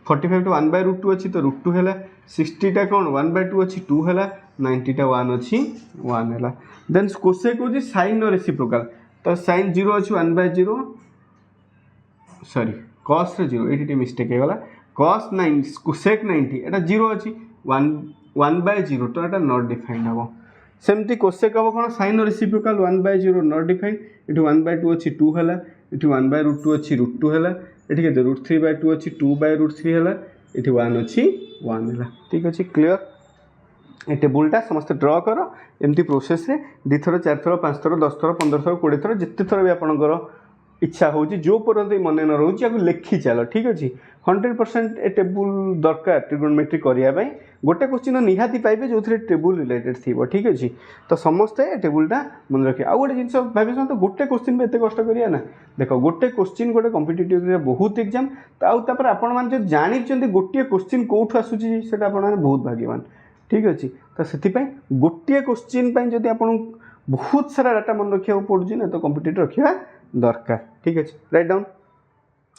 45 to 1/√2 अच्छी तो √2 है 60 टा कौन 1/2 अच्छी 2 है 90 टा 1 अच्छी 1 है देन कोसेक हूँ साइन रेसिप्रोकाल तो साइन 0 अच्छी 1/0 सॉरी cos 0 ये मिस्टेक होगा cos 90 कोसेक 90 यहाँ 0 अच्छी 1/0 तो यहाँ नॉट डिफाइंड हम सेमती कोसेक हम कौन साइन रेसिप्रोकाल 1/0 नॉट डिफाइंड ये 1/2 अच्छी 2 है ये 1/√2 अच्छी √2 है ये √3/2 अच्छी 2/√3 है ये 1 अच्छी 1 है ठीक अच्छे क्लियर ए टेबुलटा समस्त ड्र कर एमती प्रोसेस रे 2 थर 4 थर 5 थर 10 थर 15 थर 20 थर जिते थर भी आपंकर इच्छा होची जो पर्यंत मन न रोचे आपको लिखि चल ठीक अच्छे 100% ए टेबुल दरकार ट्रिगोनोमेट्री करने गोटे क्वेश्चन निहाती पाइबे जो टेबुल रिलेटेड थी ठीक अच्छे तो समस्ते ए टेबुलटा मन रखिए आउ गोटे जिन भाई तो गोटे क्वेश्चन भी एत कष्ट करिया ना देख गोटे क्वेश्चन गोटे कॉम्पिटिटिव बहुत एग्जाम आउे आपण जो जानी गोटे क्वेश्चन कौटू आसूसी से बहुत भाग्यवान ठीक अच्छे तो से गोटे क्वेश्चन जब आप बहुत सारा डाटा मन रखा पड़ू ना तो कॉम्पिटिटिव रखा दरकार ठीक अच्छे राइट डाउन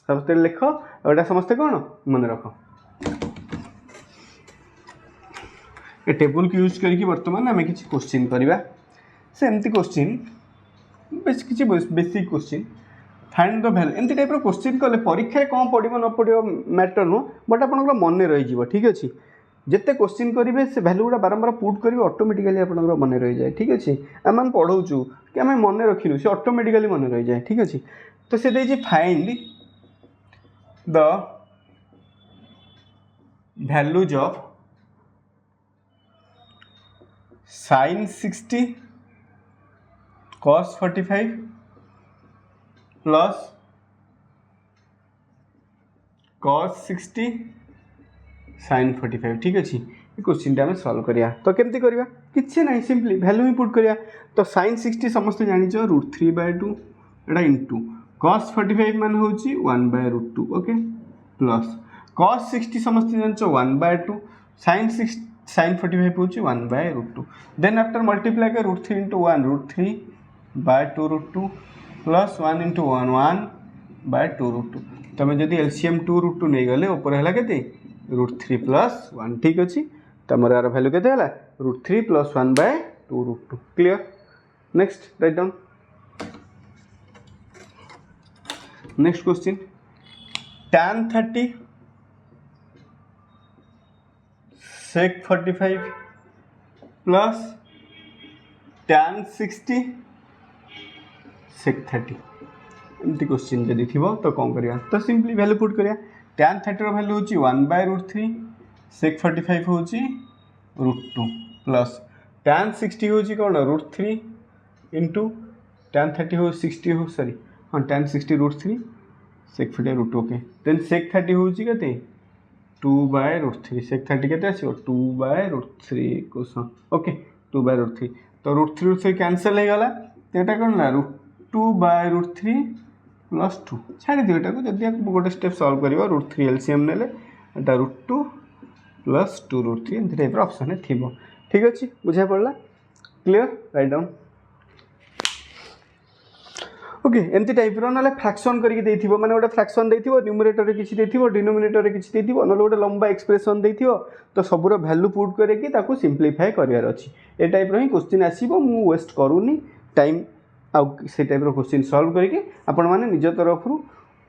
समस्त लिख और समस्ते कौन मन रख ए टेबुल को यूज करके बर्तमान आम किसी क्वेश्चन करवा से एमती क्वेश्चन किसी basic question find the value एमती टाइप क्वेश्चन कले परीक्षा कौन पड़ो न पड़ो मैटर नुह बट आप मन रही ठीक अच्छे जिते क्वेश्चन करेंगे से वैल्यू गुड़ा बारंबार पुट करेंगे ऑटोमेटिकली आप मन रही जाए ठीक अच्छे आम पढ़ाऊँ कि आम मन रखिनु से ऑटोमेटिकली मन रही जाए ठीक अच्छे तो से देखिए find the values of sin 60 cos 45 plus cos 60 sin 45 ठीक अच्छे ये क्वेश्चन आम सॉल्व करिया तो केमती करवा किसी ना सिंपली वैल्यू ही पुट करिया तो sin 60 समस्ते जानिछ √3/2 एटा इनटू cos 45 मान होची 1/√2 ओके प्लस cos 60 समस्ते जानिछ 1/2 sin 45 होची 1/√2 देन आफ्टर मल्टीप्लाई कर √3 × 1 √3/2√2 प्लस 1 × 1 1/2√2 तुम जदि एलसीएम 2√2 नहीं गले ऊपर है के √3 + 1 ठीक अच्छे तुम यार वैल्यू के √3 + 1/2√2 clear next right down next question tan 30 sec 45 plus tan 60 sec 30 एमती क्वेश्चन जदि थी तो कौन करवा तो सिंपली वैल्यू पुट करिया tan 30 वैल्यू होची 1/√3 sec 45 होची √2 प्लस tan 60 होची कौन √3 इंटू tan 30 हो 60 हो सॉरी हाँ tan 60 √3 sec 45 √2 okay then sec 30 होची केते 2/√3 sec 30 केते आसीबो 2/√3 कोस ओके 2/√3 तो √3 कैंसल हो गला तो एटा कोन ला √2/√3 + 2 छाड़ी दियो एटा को जदी आप गोटे स्टेप सॉल्व करिवो √3 एलसीएम नेले एटा √2 + 2√3 एंती टाइप ऑप्शन है थिबो ठीक अछि बुझा पड़ला क्लियर राइट डाउन ओके एमती टाइप ना फ्रैक्शन करके देथिबो माने गोटे फ्रैक्शन देथिबो न्यूमरेटर किछि देथिबो डिनोमिनेटर किछि देथिबो न गोटे लंबा एक्सप्रेशन देथिबो तो सबुर वैल्यू पुट करके ताको सिंप्लीफाई करियार अछि ए टाइप रो ही क्वेश्चन आसीबो मु वेस्ट करूनी टाइम आ से टाइप रो क्वेश्चन सॉल्व करके आपण माने निज तरफ रु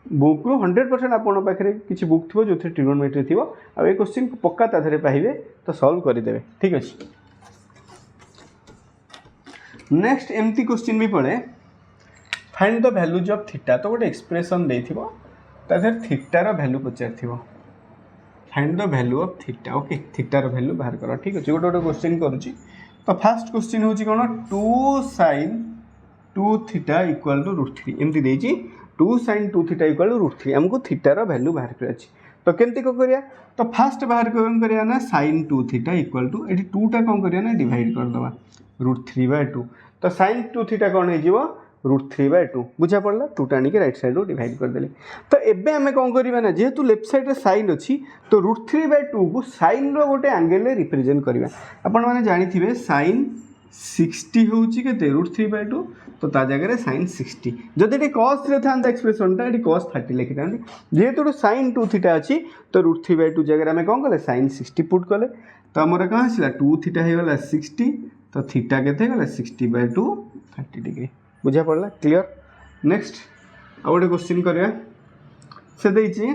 बुक रो 100% आपण पाखरे किछि बुक थिबो जोथे ट्रिगोनोमेट्री थिबो आ ए क्वेश्चन पक्का ता धरे पाइबे तो सॉल्व करि देबे ठीक अछि नेक्स्ट एमती क्वेश्चन भी पड़े find the values of theta तो गोटे एक्सप्रेशन देथिबो ताधर थीटार वैल्यू पचार find the value of theta okay थीटार वैल्यू बाहर कर ठीक अच्छे गोटे गोटे क्वेश्चन करुच्ची तो फास्ट क्वेश्चन हूँ कौन 2 sin 2 थीटा इक्वल टू √3 एमती देछि 2 sin 2 थीटा इक्वल टू √3 हमको थीटार वैल्यू बाहर कर तो केमती कौन करिया तो फास्ट बाहर कौन करिया ना sin 2 थीटा इक्वल टू ये 2टा कौन करिया ना डिवाइड करदे √3/2 तो sin 2 थीटा कौन हो √3/2 बुझा पड़ला 2 टाणी के राइट साइड डिवाइड करदेली तो एबे आमे कौन करबा ना जेहेतु लेफ्ट साइड रे साइन अच्छी तो √3/2 को साइन रो गोटे एंगल रे रिप्रेजेंट करबा आपण माने जानि थिबे sin 60 होउची केते √3/2 तो ता जगह रे sin 60 जदि एटी cos रे थांता एक्सप्रेशन ता एटी cos 30 लिखि थांती जेहेतु sin 2 थीटा अच्छी तो √3/2 जगह रे आमे कौन कले sin 60 पुट कले तो हमर कहां आसीला 2 थीटा हे गला 60 तो थीटा केते गला 60/2 30 डिग्री बुझा पड़ला क्लियर नेक्स्ट आ गोटे क्वेश्चन करिया से देछि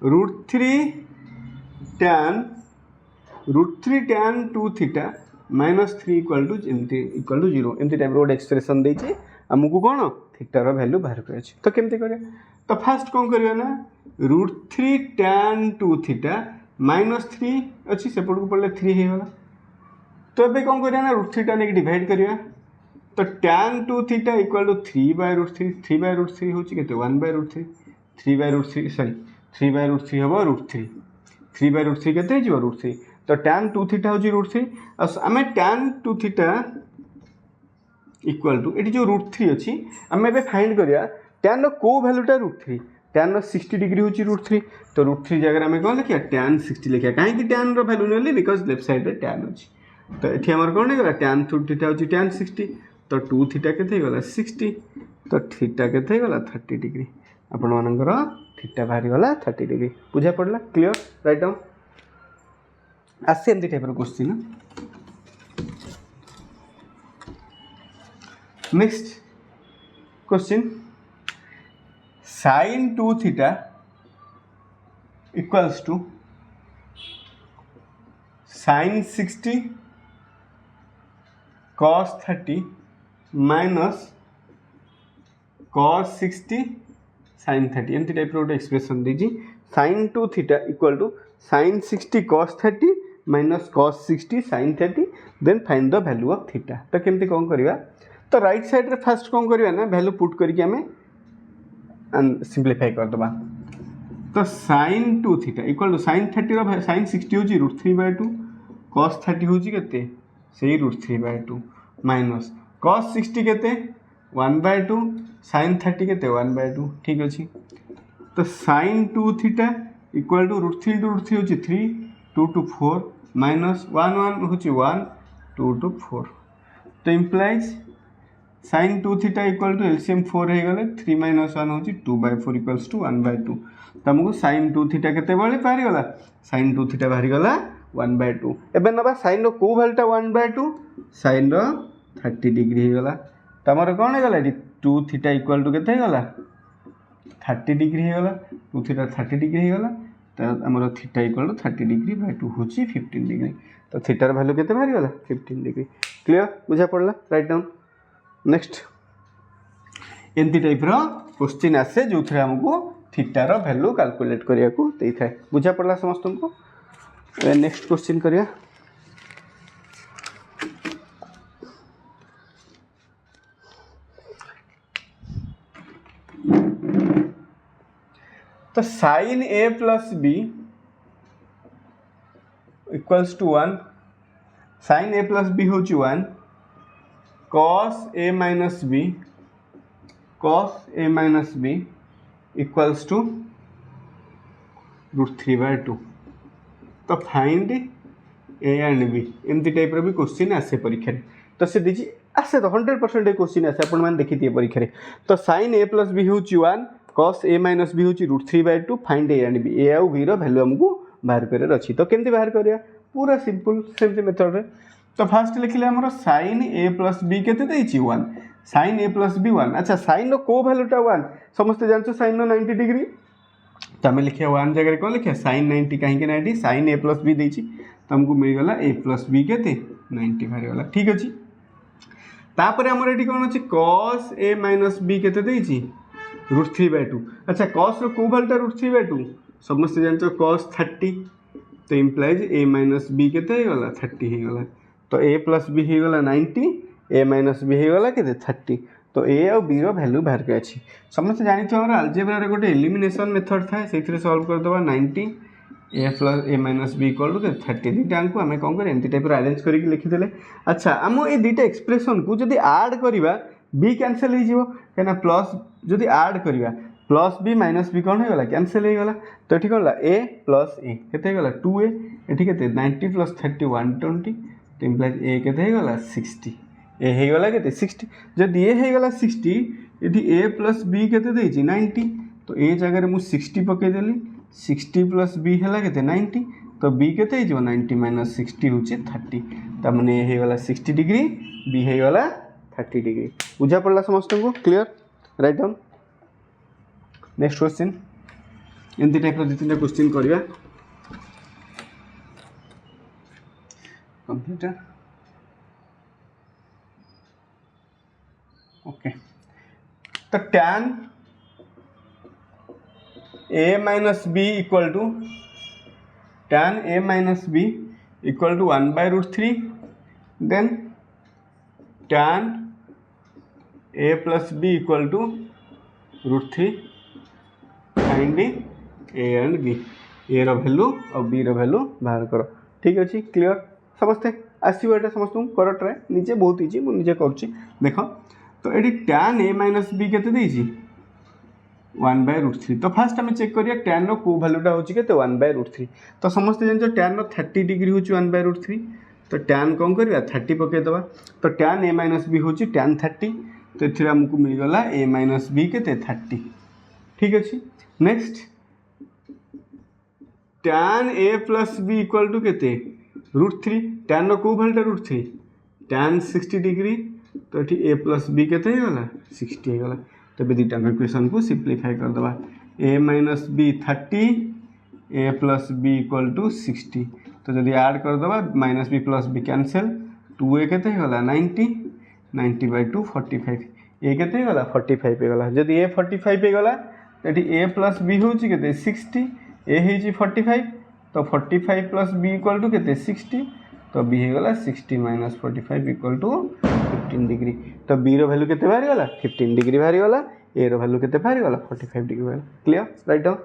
√3 tan √3 tan 2 theta -3 equal to 0 एमती टाइप रोड एक्सप्रेशन देछि हमको कौन थीटार वैल्यू बाहर कर तो केमती करिया तो फास्ट कौन करिया ना √3 tan 2 थीटा -3 अच्छी सेपट को पड़े 3 हो गला तो ये कौन करिया ना √3 टा नेकी डिवाइड करिया तो tan 2 थीटा इक्वल टू 3/√3 3/√3 होची केते 1/√3 3/√3 सॉरी 3/√3 हबो √3 3/√3 केते जीव √3 तो tan 2 थीटा होची √3 आमे tan 2 थीटा इक्वल टू एटी जो √3 अछि आमे बे फाइंड करिया tan रो को वैल्यूटा √3 tan रो 60 डिग्री होची √3 तो √3 जगह आमे कोन लिखिया tan 60 लिखिया काहे कि tan रो वैल्यू नेली बिकॉज़ लेफ्ट साइड रे tan अछि तो एठी हमर कोन हे गला tan 2 थीटा होची tan 60 तो 2 थीटा केते गला 60 तो थीटा केते गला 30 डिग्री आपण मानकर थीटा बाहरी गला 30 डिग्री बुझा पड़ला क्लियर राइट डाउन आसे एंती टाइप रो question next question sin 2 theta equals to sin 60 cos 30 minus cos 60 sin 30 एमती टाइप रो एक्सप्रेशन दीजी sin 2 theta equal to sin 60 cos 30 minus cos 60 sin 30 then find the value of theta तो केमती कौन करवा तो राइट साइड रे first कौन करवा ना वैल्यू पुट करके हमें सिंप्लीफाई कर दबा तो sin 2 theta equal to sin 30 रो sin 60 होची √3/2 cos 30 होची केते सेही √3/2 माइनस cos 60 केते 1/2 sin 30 केते 1/2 ठीक अछि तो sin 2 theta equal to √3 two √3 होची 3 2 टू 4 माइनस 1 1 होची 1 2 टू 4 तो implies sin 2 theta equal to LCM 4 हे गले 3 - 1 होची 2/4 इक्वल्स टू 1/2 तमको sin 2 थीटा केते बळे पारी गला sin 2 थीटा बाहरी गला 1/2 एबे नबा sin रो को वैल्यूटा 1/2 sin रो 30 डिग्री हे गला तमर कोन हे गला 2 थीटा इक्वल टू केते हे गला 30 डिग्री हे गला 2 थीटा 30 डिग्री हे गला तो हमर theta equal to 30 degree by 2 होची 15 डिग्री तो थीटा रो वैल्यू केते बाहरी गला 15 डिग्री क्लियर बुझा पड़ला राइट डाउन नेक्स्ट एंती टाइप रो क्वेश्चन आसे जो थरे हमको थीटा रो वैल्यू कैलकुलेट करिया को देई थाए बुझा पड़ला समस्त को नेक्स्ट क्वेश्चन करिया तो sin a plus b equals to 1 sin a plus b होची 1 cos a minus b equals टू √3/2 तो फाइंड a एंड b एमती टाइप रो भी क्वेश्चन आसे परीक्षा रे तो से दीजी आसे तो 100% क्वेश्चन आसे आपण मान देखि दिए परीक्षा रे तो sin a plus b होची 1 cos a minus b होची √3/2 find a and b a और b रो वैल्यू हमको बाहर करे अछि तो केमती बाहर करिया पूरा सिंपल सेमती मेथड रे तो फर्स्ट लिखले हमरो sin a plus b केते देछि 1 sin a plus b 1 अच्छा sin रो को वैल्यूटा 1 समस्त जानछो sin नो 90 डिग्री तो हमें लिखिया 1 जगह रे कोन लिखिया sin 90 काहे के 90 sin a plus b देछि तो हमको मिल गला a plus b केते 90 बाहर गला ठीक अछि तापर हमर एठी कोन अछि cos a minus b केते देछि √3/2 अच्छा cos रो को वैल्यूटा √3/2 समस्त जानछो cos 30 तो इम्प्लाइज a minus b केते हे गला 30 हे गला तो a plus b हे गला 90 a minus b हे गला केते 30 तो a और b रो वैल्यू बाहर के अछि समस्त जानि तो हमरा अलजेब्रा रे गोटे एलिमिनेशन मेथड था सेथिरे सॉल्व कर दबा 90 a plus a minus b equal to 30 दिटा को हमें कोन करे एंती टाइप रो अरेंज करि के लिखि देले अच्छा हम ए दिटा एक्सप्रेशन को जदी ऐड करिवा b कैंसिल हो जिवो केना प्लस जदी ऐड करिवा प्लस b माइनस b कोन हे गला कैंसिल हे गला तो एठी कोन ला a plus a केते गला 2a एठी केते 90 plus 30 120 तो इम्प्लाइज a केते हे गला 60 a हे गला केते 60 जदी a हे गला 60 एठी a plus b केते देछि 90 तो a जगह रे मु 60 पके देली 60 plus b हला केते 90 तो b केते हे जो 90 minus 60 होछि 30 त माने a हे गला 60 डिग्री b हे गला 30 डिग्री बुझा पड़ला समस्त को clear right down next question एंती टाइप रो तीनटा क्वेश्चन करिया कंप्यूटर ओके तो tan a minus b equal to tan a minus b equal to 1/√3 then tan a plus B equal to √3 find A and B A value और B रैल्यू बाहर कर ठीक अच्छे क्लीयर समस्ते आसो ये समस्त कर ट्राए निजे बहुत इजी मुझे कर देख तो ये tan a माइनस बी के 1/√3 तो फास्ट आम चेक करिया tan रो को वैल्यूटा होची केते 1/√3 तो समस्त जन tan रो 30 डिग्री होची 1/√3 तो tan कौन करिया 30 पके दबा तो tan a माइनस बी होची tan 30 तो एथिरे हमको मिल गला a माइनस बी केते 30 ठीक अछि next tan a plus B equal to केते √3 tan रो को वैल्यूटा √3 tan 60 डिग्री तो ये a प्लस बी केते गला 60 हे गला तो दुईटा इक्वेशन को सिंप्लीफाई कर दबा a minus b 30 a plus B equal to 60 तो जब ऐड कर दबा minus b plus b cancel 2a केते गला 90 90/2 45 a केते गला 45 पे गला जब a 45 पे गला तो ये a प्लस बी होची केते 60 a हेची 45 तो 45 प्लस b इक्वल टू केते 60 तो b हे गला 60 माइनस 45 इक्वल टू 15 डिग्री तो b रो वैल्यू केते बाहरी गला 15 डिग्री बाहरी गला a रो वैल्यू केते बाहरी गला 45 डिग्री बाहरी clear right down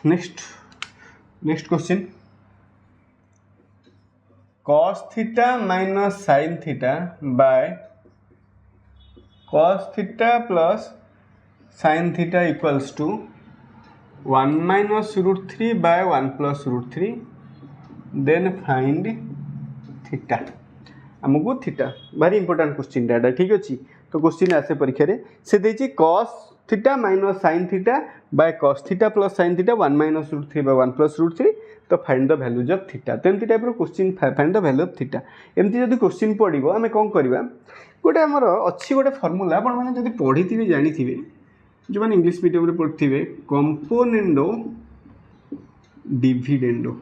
next question cos theta minus sin theta by cos theta plus sin theta equals to 1 minus √3 by 1 plus √3 then find theta आमको थीटा भारी इंपोर्टेंट क्वेश्चन डाटा ठीक अच्छे तो क्वेश्चन आसे परीक्षा रे से देछि cos theta minus sin theta by cos theta plus sin theta 1 minus √3 by 1 plus √3 तो find the values of theta तो एमती type question find the value of theta एमती जब क्वेश्चन पड़ो आम कौन करवा गोटे आमर अच्छी गोटे फर्मूला आप मैंने पढ़ी थे जानी थे जो मैंने इंग्लिश मीडियम रे पढ़ी थे कंपोनेंडो डिविडेंडो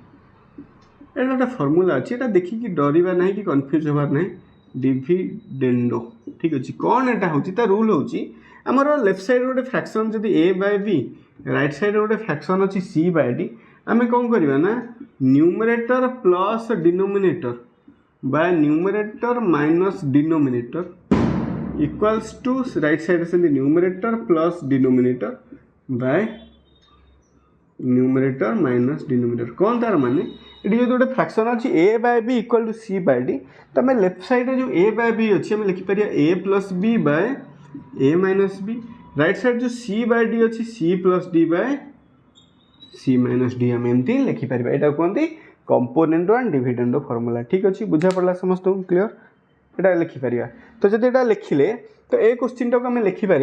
ये गोटे फर्मूला अच्छी यहाँ देखिए डरवा ना कि कन्फ्यूज हबार ना डिविडेंडो ठीक अच्छे कौन एटा होता रूल होची आमर लेफ्ट साइड गोटे फ्रैक्शन जब a by b right side गोटे फ्रैक्शन अच्छी c बाय d आम कौन करवा ना numerator plus denominator by numerator minus denominator equals to right side से numerator plus denominator by numerator minus denominator कौन तार माने ये जो गोटे फ्रैक्शन अच्छी a by b equal to c by d तो आम लेफ्ट साइड जो a बाय b अच्छी आम लिखिपर a plus b by a minus b right side जो c बाय d अच्छी c plus d by c minus d आम एमती लिखिपर यहाँ कहते कंपोनेंडो एंड डिविडेंडो फॉर्मूला ठीक अच्छे बुझा पड़ा समस्त क्लीयर यहाँ लिखिपर तो जब यहाँ लिखिले तो ये क्वेश्चन टाक आम लिखिपर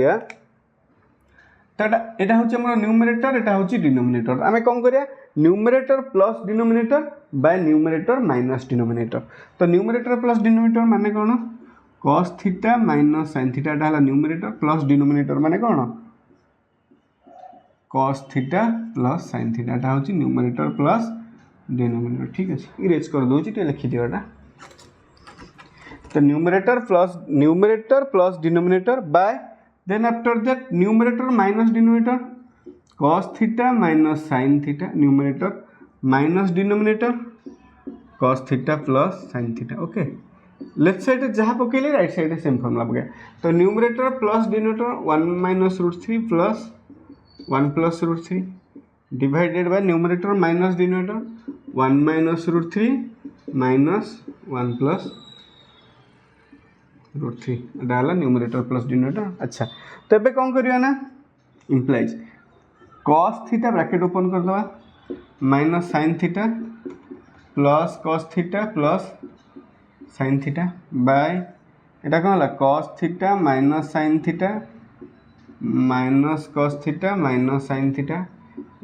तो यहाँ हूँ न्यूमरेटर यहाँ हूँ डिनोमिनेटर आम कौन करिया numerator plus denominator by numerator minus denominator तो न्यूमरेटर प्लस डिनोमिनेटर माने कौन cos theta minus sin theta है न्यूमरेटर प्लस डिनोमिनेटर माने कौन cos theta plus sin theta यहाँ हूँ न्यूमरेटर प्लस डिनोमिनेटर ठीक अच्छे इरेज कर दूसरी लिखिद तो numerator plus denominator by then after that numerator minus denominator cos theta minus sin theta numerator minus denominator cos theta plus sin theta okay left side जहाँ पकेले राइट साइड सेम फॉर्मूला पके तो numerator plus denominator 1 minus √3 plus 1 plus √3 divided by numerator minus denominator 1 minus √3 minus 1 plus √3 डाला numerator plus denominator अच्छा तो ये कौन करवा ना implies cos theta bracket open कर दवा minus sin theta plus cos theta plus sin theta by एटा कौन है cos theta minus sin theta minus cos theta minus sin theta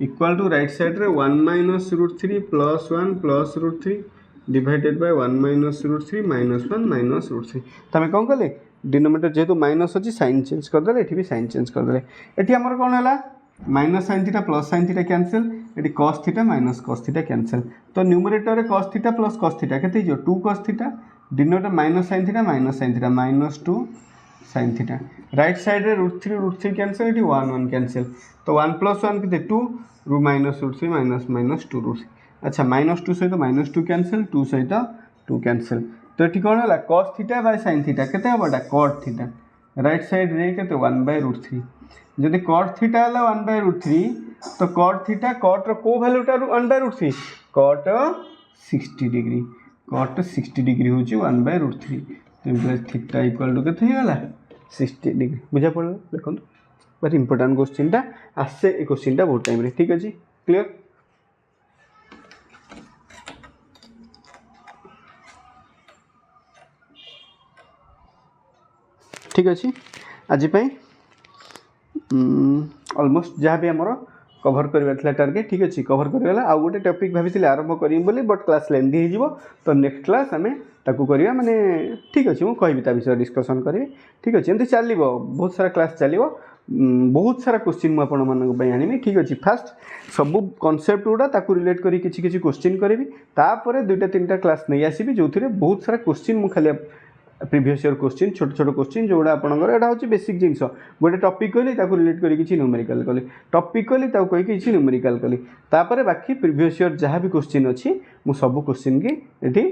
equal to right side रे 1 minus √3 plus 1 plus √3 divided by 1 minus √3 minus 1 minus √3 तो आम कौन कले denominator जेहेतु minus अच्छी साइन चेंज करदे ये भी साइन चेंज करदे ये आमर कौन है minus sin theta plus sin theta cancel ये cos theta minus cos theta cancel तो numerator cos theta plus cos theta के 2 cos theta denominator minus sin theta minus sin theta minus 2 sin theta right side रे √3 cancel ये 1 1 cancel तो 1 + 1 के 2 रू -√3 minus 2 √3 अच्छा -2 सहित -2 कैंसिल 2 सहित 2 कैंसिल तो ये कौन है cos theta by sin theta केते हबटा cot थीटा राइट साइड रे केते 1/√3 जदि cot थीटा हला 1/√3 तो cot थीटा cot रो को वैल्यूटा 1/√3 cot 60 डिग्री cot 60 डिग्री होची 1/√3 तो थीटा इक्वल टू केते हेला 60 डिग्री बुझा पड़ला देखो वेरी इंपोर्टेंट क्वेश्चन टा आसे ए क्वेश्चन टा बहुत टाइम रे ठीक अछि क्लियर ठीक अच्छे आज ऑलमोस्ट जहाँ भी आमर कभर करवा टार्गेट ठीक अच्छे कभर करगला आउ गोटे टॉपिक भाई आरंभ करी बोली बट क्लास लेंदी हो तो नेक्स्ट क्लास आम ताकू करवा माने ठीक अच्छे मुझे कहि विषय डिस्कसन करी ठीक अच्छे एमती चलो बहुत सारा क्लास चलो बहुत सारा क्वेश्चन मुझे आनी ठीक अच्छे फास्ट सब कॉन्सेप्ट गुड़ा ताकू रिलेट करी किसी क्वेश्चन करी तापर 2-3टा क्लास नहीं आसबि जो बहुत सारा क्वेश्चन मुझे खाली प्रीवियस ईयर क्वेश्चन छोट छोट क्वेश्चन जोड़ा आपंकर यहाँ हूँ बेसिक जिनस गोटे टॉपिक कहली रिलेट करी किसी न्यूमेरिकल कली टॉपिक कहली कही किसी न्यूमेरिकल कली तापर बाकी प्रीवियस ईयर जहाँ भी क्वेश्चन अच्छी मुझे सब क्वेश्चन की ये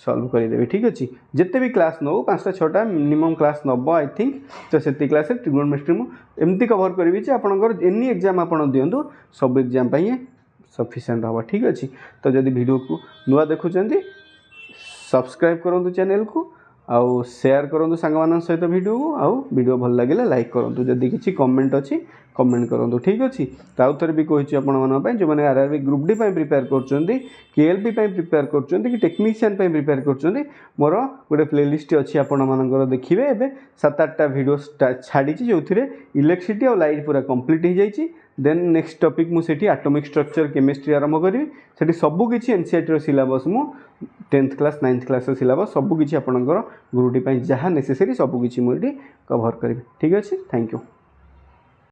सॉल्व करदेवी ठीक अच्छे जिते भी क्लास नौ 5-6टा मिनिमम क्लास नब आई थिंक तो से क्लास ट्रिगोनोमेट्री मुझे कवर करी आपंकर एनी एग्जाम आप दिंतु सब एग्जाम सफिशिएंट हम ठीक अच्छे तो जब वीडियो को नुआ देखुं सब्सक्राइब करूँ चैनल को आउ शेयर करूँ सांग सहित वीडियो को आउ वीडियो भल लगे लाइक करूँ जदि किसी कमेंट अच्छी कमेंट करूँ ठीक अच्छे तो आउ थे भी कही आपण जो मैंने आरआरबी ग्रुप डी प्रिपेयर कर केएलपी प्रिपेयर कर टेक्नीशियन प्रिपेयर कर मोर गोटे प्लेलिस्ट अच्छी आपर देखिए एवं 7-8टा वीडियो छाड़ी जो इलेक्ट्रिसिटी और लाइट पूरा कंप्लीट हो जाए देन नेक्स्ट टॉपिक मुझे एटॉमिक स्ट्रक्चर केमिस्ट्री आरंभ करी से सबकि एनसीईआरटी सिलेबस मु 10th class 9th class syllabus सबकि आपंकर ग्रुप डी जहाँ नेसेसरी सबकि मुझे कवर करी ठीक अच्छे थैंक यू।